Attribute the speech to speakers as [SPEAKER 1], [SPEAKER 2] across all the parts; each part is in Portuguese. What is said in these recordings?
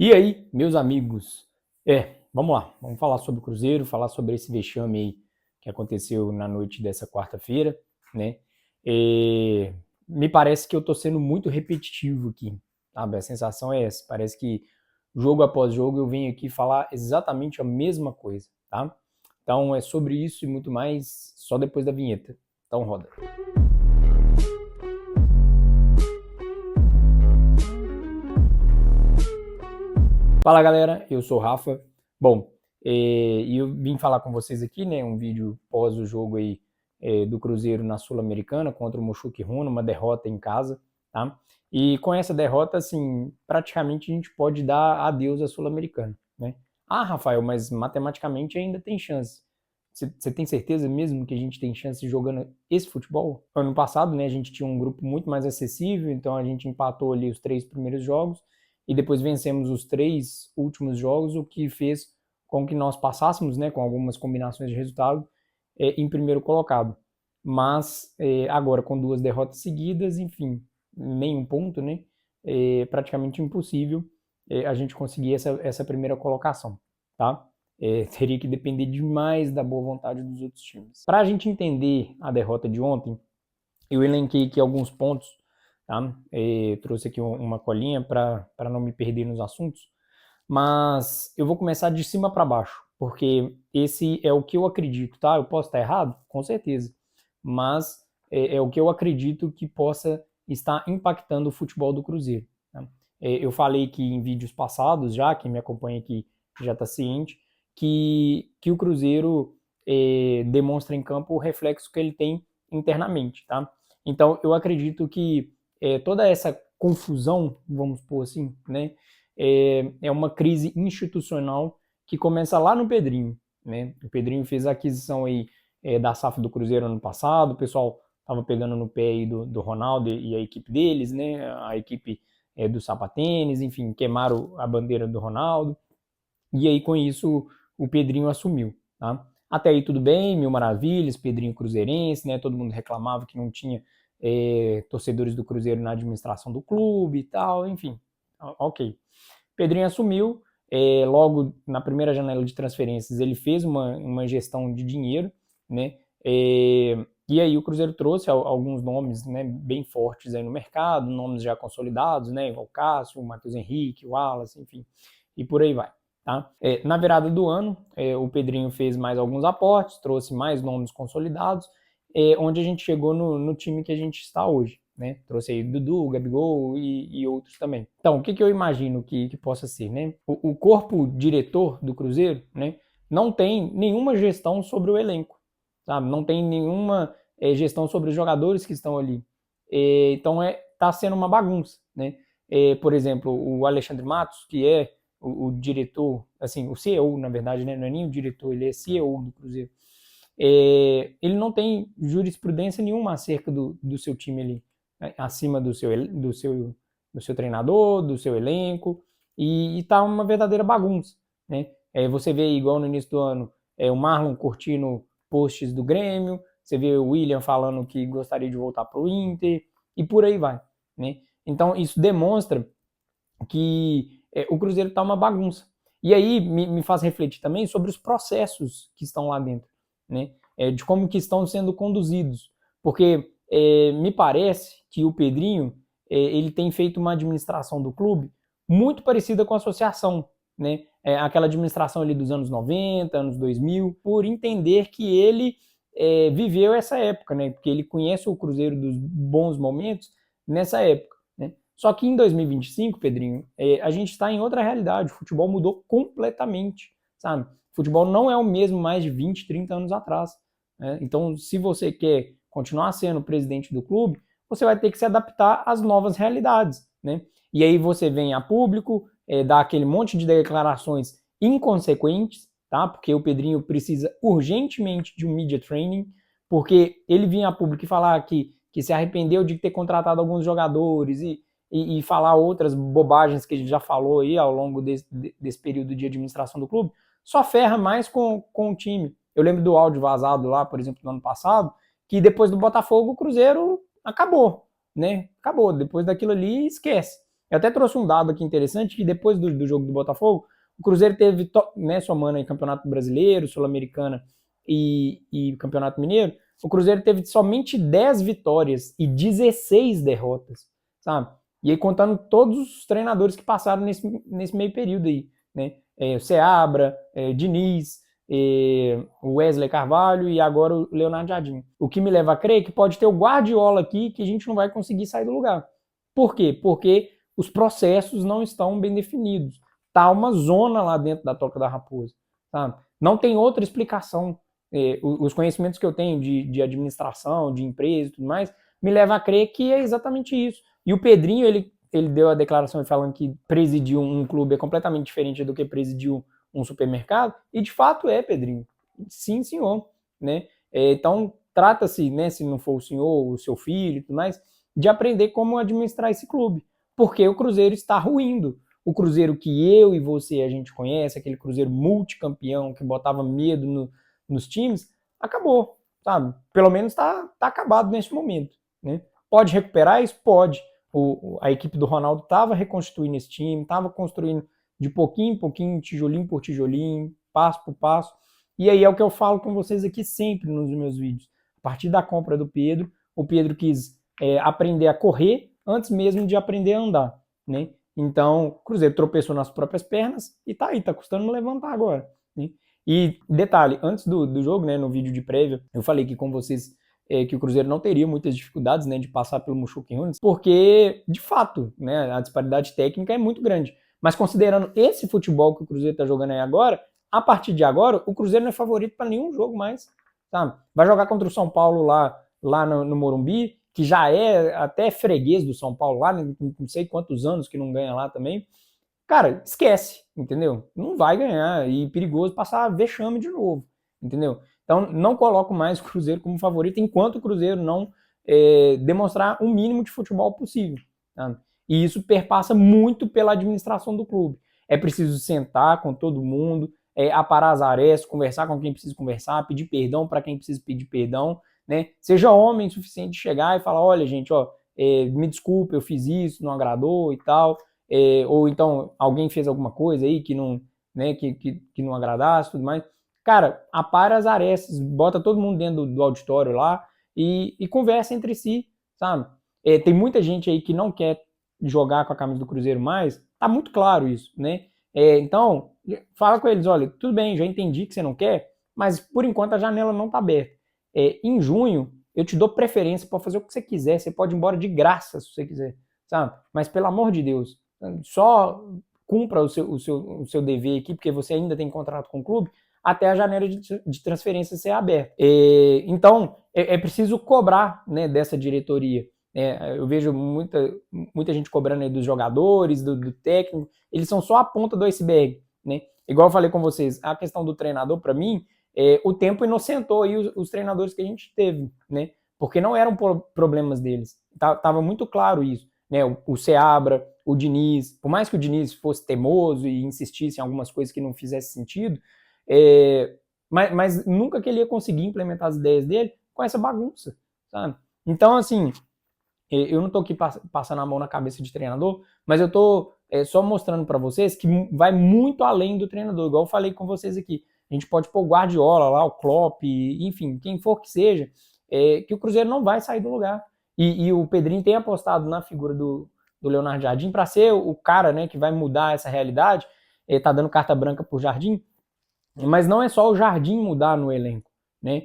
[SPEAKER 1] E aí, meus amigos? Vamos lá, vamos falar sobre o Cruzeiro, falar sobre esse vexame aí que aconteceu na noite dessa quarta-feira, né? Me parece que eu tô sendo muito repetitivo aqui, sabe? A sensação é essa, parece que jogo após jogo eu venho aqui falar exatamente a mesma coisa, tá? Então é sobre isso e muito mais só depois da vinheta. Então roda. Fala galera, eu sou o Rafa. Bom, e eu vim falar com vocês aqui, né, um vídeo pós o jogo aí do Cruzeiro na Sul-Americana contra o Mochuque Runa, uma derrota em casa, tá? E com essa derrota, assim, praticamente a gente pode dar adeus à Sul-Americana, né? Ah, Rafael, mas matematicamente ainda tem chance. Você tem certeza mesmo que a gente tem chance jogando esse futebol? Ano passado, né, a gente tinha um grupo muito mais acessível, então a gente empatou ali os 3 primeiros jogos e depois vencemos os 3 últimos jogos, o que fez com que nós passássemos, né, com algumas combinações de resultado, em primeiro colocado. Mas agora com 2 derrotas seguidas, enfim, nenhum ponto, né, é praticamente impossível a gente conseguir essa primeira colocação, tá? Teria que depender demais da boa vontade dos outros times. Para a gente entender a derrota de ontem, eu elenquei aqui alguns pontos, tá? Trouxe aqui uma colinha para não me perder nos assuntos, mas eu vou começar de cima para baixo, porque esse é o que eu acredito, tá? Eu posso estar errado? Com certeza, mas é o que eu acredito que possa estar impactando o futebol do Cruzeiro. Tá? Eu falei que em vídeos passados, já quem me acompanha aqui já está ciente, que o Cruzeiro demonstra em campo o reflexo que ele tem internamente, tá? Então, eu acredito que toda essa confusão, vamos pôr assim, né, é uma crise institucional que começa lá no Pedrinho, né? O Pedrinho fez a aquisição aí da SAF do Cruzeiro ano passado, o pessoal estava pegando no pé aí do Ronaldo e a equipe deles, né? A equipe do Sapatênis, enfim, queimaram a bandeira do Ronaldo, e aí com isso o Pedrinho assumiu, tá? Até aí tudo bem, mil maravilhas, Pedrinho cruzeirense, né? Todo mundo reclamava que não tinha torcedores do Cruzeiro na administração do clube e tal, enfim, ok. Pedrinho assumiu, logo na primeira janela de transferências ele fez uma gestão de dinheiro, né? E aí o Cruzeiro trouxe alguns nomes, né, bem fortes aí no mercado, nomes já consolidados, né? O Cássio, o Matheus Henrique, o Wallace, enfim, e por aí vai. Tá? Na virada do ano, o Pedrinho fez mais alguns aportes, trouxe mais nomes consolidados, onde a gente chegou no time que a gente está hoje. Né? Trouxe aí Dudu, Gabigol e outros também. Então, o que eu imagino que possa ser? Né? O corpo diretor do Cruzeiro, né, não tem nenhuma gestão sobre o elenco, sabe? Não tem nenhuma gestão sobre os jogadores que estão ali. Então, está sendo uma bagunça. Né? Por exemplo, o Alexandre Matos, que é o diretor, assim, o CEO, na verdade, né? Não é nem o diretor, ele é CEO do Cruzeiro. Ele não tem jurisprudência nenhuma acerca do seu time ali, né? Acima do seu treinador, do seu elenco, e tá uma verdadeira bagunça, né? Você vê, igual no início do ano, o Marlon curtindo posts do Grêmio, você vê o William falando que gostaria de voltar para o Inter, e por aí vai, né? Então, isso demonstra que o Cruzeiro está uma bagunça. E aí me faz refletir também sobre os processos que estão lá dentro, né? De como que estão sendo conduzidos. Porque me parece que o Pedrinho ele tem feito uma administração do clube muito parecida com a associação, né? Aquela administração ali dos anos 90, anos 2000, por entender que ele viveu essa época, né? Porque ele conhece o Cruzeiro dos bons momentos nessa época. Né? Só que em 2025, Pedrinho, a gente está em outra realidade. O futebol mudou completamente, sabe? O futebol não é o mesmo mais de 20, 30 anos atrás. Né? Então, se você quer continuar sendo presidente do clube, você vai ter que se adaptar às novas realidades. Né? E aí você vem a público, dá aquele monte de declarações inconsequentes, tá? Porque o Pedrinho precisa urgentemente de um media training, porque ele vinha a público e falar que se arrependeu de ter contratado alguns jogadores e falar outras bobagens que ele já falou aí ao longo desse período de administração do clube, só ferra mais com o time. Eu lembro do áudio vazado lá, por exemplo, no ano passado, que depois do Botafogo o Cruzeiro acabou, né? Acabou. Depois daquilo ali, esquece. Eu até trouxe um dado aqui interessante, que depois do jogo do Botafogo, o Cruzeiro teve, né, somando aí Campeonato Brasileiro, Sul-Americana e Campeonato Mineiro, o Cruzeiro teve somente 10 vitórias e 16 derrotas, sabe? E aí contando todos os treinadores que passaram nesse meio período aí, né? O Seabra, Diniz, o Wesley Carvalho e agora o Leonardo Jardim. O que me leva a crer que pode ter o Guardiola aqui que a gente não vai conseguir sair do lugar. Por quê? Porque os processos não estão bem definidos. Tá uma zona lá dentro da Toca da Raposa, sabe? Não tem outra explicação. Os conhecimentos que eu tenho de administração, de empresa e tudo mais, me leva a crer que é exatamente isso. E o Pedrinho, ele deu a declaração falando que presidir um clube é completamente diferente do que presidir um supermercado, e de fato é, Pedrinho. Sim, senhor. Né? Então, trata-se, né, se não for o senhor, o seu filho e tudo mais, de aprender como administrar esse clube. Porque o Cruzeiro está ruindo. O Cruzeiro que eu e você a gente conhece, aquele Cruzeiro multicampeão que botava medo nos times, acabou, sabe? Pelo menos está acabado neste momento. Né? Pode recuperar isso? Pode. A equipe do Ronaldo estava reconstituindo esse time, estava construindo de pouquinho em pouquinho, tijolinho por tijolinho, passo por passo. E aí é o que eu falo com vocês aqui sempre nos meus vídeos. A partir da compra do Pedro, o Pedro quis aprender a correr antes mesmo de aprender a andar, né? Então, o Cruzeiro tropeçou nas próprias pernas e tá aí, tá custando levantar agora, né? E detalhe, antes do jogo, né, no vídeo de prévia, eu falei aqui com vocês que o Cruzeiro não teria muitas dificuldades, né, de passar pelo Mushoku Nunes, porque, de fato, né, a disparidade técnica é muito grande. Mas considerando esse futebol que o Cruzeiro está jogando aí agora, a partir de agora, o Cruzeiro não é favorito para nenhum jogo mais, sabe? Vai jogar contra o São Paulo lá no Morumbi, que já é até freguês do São Paulo lá, não sei quantos anos que não ganha lá também. Cara, esquece, entendeu? Não vai ganhar e perigoso passar vexame de novo, entendeu? Então, não coloco mais o Cruzeiro como favorito enquanto o Cruzeiro não demonstrar o mínimo de futebol possível, tá? E isso perpassa muito pela administração do clube. É preciso sentar com todo mundo, aparar as arestas, conversar com quem precisa conversar, pedir perdão para quem precisa pedir perdão, né? Seja homem o suficiente de chegar e falar, olha, gente, ó, me desculpa, eu fiz isso, não agradou e tal. Ou então alguém fez alguma coisa aí que não, né, que não agradasse, tudo mais. Cara, apara as arestas, bota todo mundo dentro do auditório lá e conversa entre si, sabe? Tem muita gente aí que não quer jogar com a camisa do Cruzeiro mais, tá muito claro isso, né? Então, fala com eles, olha, tudo bem, já entendi que você não quer, mas por enquanto a janela não tá aberta. Em junho, eu te dou preferência para fazer o que você quiser, você pode ir embora de graça se você quiser, sabe? Mas pelo amor de Deus, só cumpra o seu dever aqui, porque você ainda tem contrato com o clube, até a janela de transferência ser aberta. Então, é preciso cobrar, né, dessa diretoria. Eu vejo muita gente cobrando aí dos jogadores, do técnico, eles são só a ponta do iceberg, né? Igual eu falei com vocês, a questão do treinador, para mim, o tempo inocentou aí os treinadores que a gente teve, né? Porque não eram problemas deles. Tava muito claro isso, né? O Seabra, o Diniz, por mais que o Diniz fosse teimoso e insistisse em algumas coisas que não fizesse sentido, mas nunca que ele ia conseguir implementar as ideias dele com essa bagunça, sabe? Então, assim, eu não tô aqui passando a mão na cabeça de treinador, mas eu tô só mostrando para vocês que vai muito além do treinador, igual eu falei com vocês aqui. A gente pode pôr o Guardiola lá, o Klopp, enfim, quem for que seja, que o Cruzeiro não vai sair do lugar. E o Pedrinho tem apostado na figura do Leonardo Jardim para ser o cara, né, que vai mudar essa realidade. Tá dando carta branca pro Jardim, mas não é só o Jardim mudar no elenco, né?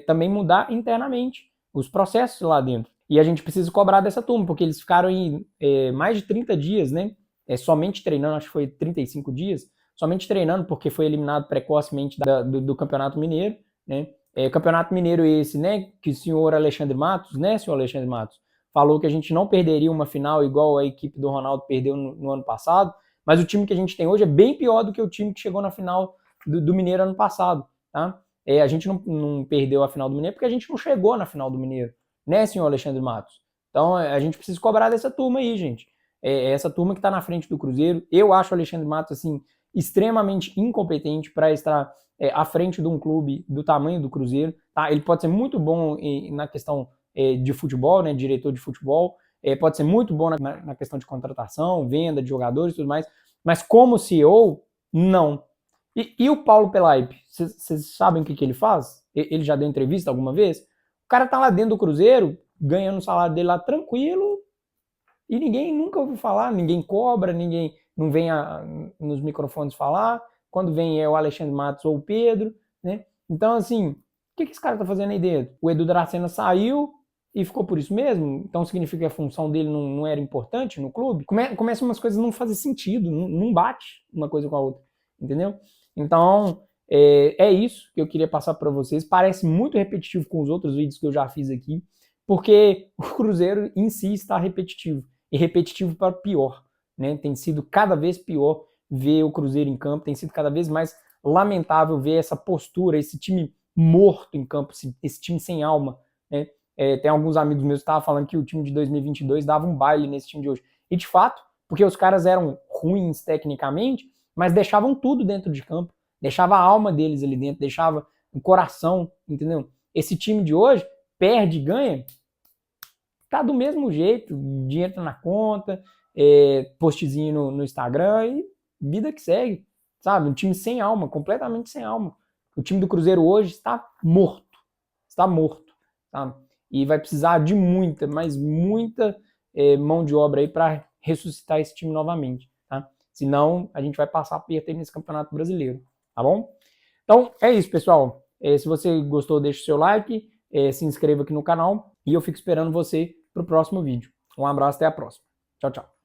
[SPEAKER 1] Também mudar internamente os processos lá dentro. E a gente precisa cobrar dessa turma, porque eles ficaram em mais de 30 dias, né? Somente treinando, acho que foi 35 dias, somente treinando, porque foi eliminado precocemente do Campeonato Mineiro, né? Campeonato Mineiro esse, né? Que o senhor Alexandre Matos, né, senhor Alexandre Matos, falou que a gente não perderia uma final igual a equipe do Ronaldo perdeu no ano passado, mas o time que a gente tem hoje é bem pior do que o time que chegou na final do Mineiro ano passado, tá? A gente não perdeu a final do Mineiro porque a gente não chegou na final do Mineiro, né, senhor Alexandre Matos? Então a gente precisa cobrar dessa turma aí, gente. Essa turma que está na frente do Cruzeiro. Eu acho o Alexandre Matos, assim, extremamente incompetente para estar à frente de um clube do tamanho do Cruzeiro, tá? Ele pode ser muito bom na questão de futebol, né, diretor de futebol, pode ser muito bom na questão de contratação, venda de jogadores e tudo mais, mas como CEO, não. E o Paulo Pelaipe, vocês sabem o que ele faz? Ele já deu entrevista alguma vez? O cara tá lá dentro do Cruzeiro, ganhando o salário dele lá tranquilo, e ninguém nunca ouviu falar, ninguém cobra, ninguém não vem nos microfones falar. Quando vem é o Alexandre Matos ou o Pedro, né? Então, assim, o que esse cara tá fazendo aí dentro? O Edu Dracena saiu e ficou por isso mesmo? Então significa que a função dele não era importante no clube? Começa umas coisas a não fazer sentido, não bate uma coisa com a outra, entendeu? Então, é isso que eu queria passar para vocês. Parece muito repetitivo com os outros vídeos que eu já fiz aqui, porque o Cruzeiro em si está repetitivo, e repetitivo para pior, né? Tem sido cada vez pior ver o Cruzeiro em campo, tem sido cada vez mais lamentável ver essa postura, esse time morto em campo, esse time sem alma, né? Tem alguns amigos meus que estavam falando que o time de 2022 dava um baile nesse time de hoje. E de fato, porque os caras eram ruins tecnicamente, mas deixavam tudo dentro de campo, deixava a alma deles ali dentro, deixava o coração, entendeu? Esse time de hoje perde, ganha, tá do mesmo jeito, dinheiro tá na conta, postzinho no Instagram e vida que segue, sabe? Um time sem alma, completamente sem alma. O time do Cruzeiro hoje está morto, sabe? E vai precisar de muita, mas muita mão de obra aí para ressuscitar esse time novamente, tá? Senão a gente vai passar aperto aí nesse Campeonato Brasileiro, tá bom? Então é isso, pessoal. Se você gostou, deixa o seu like, se inscreva aqui no canal e eu fico esperando você para o próximo vídeo. Um abraço, até a próxima. Tchau, tchau.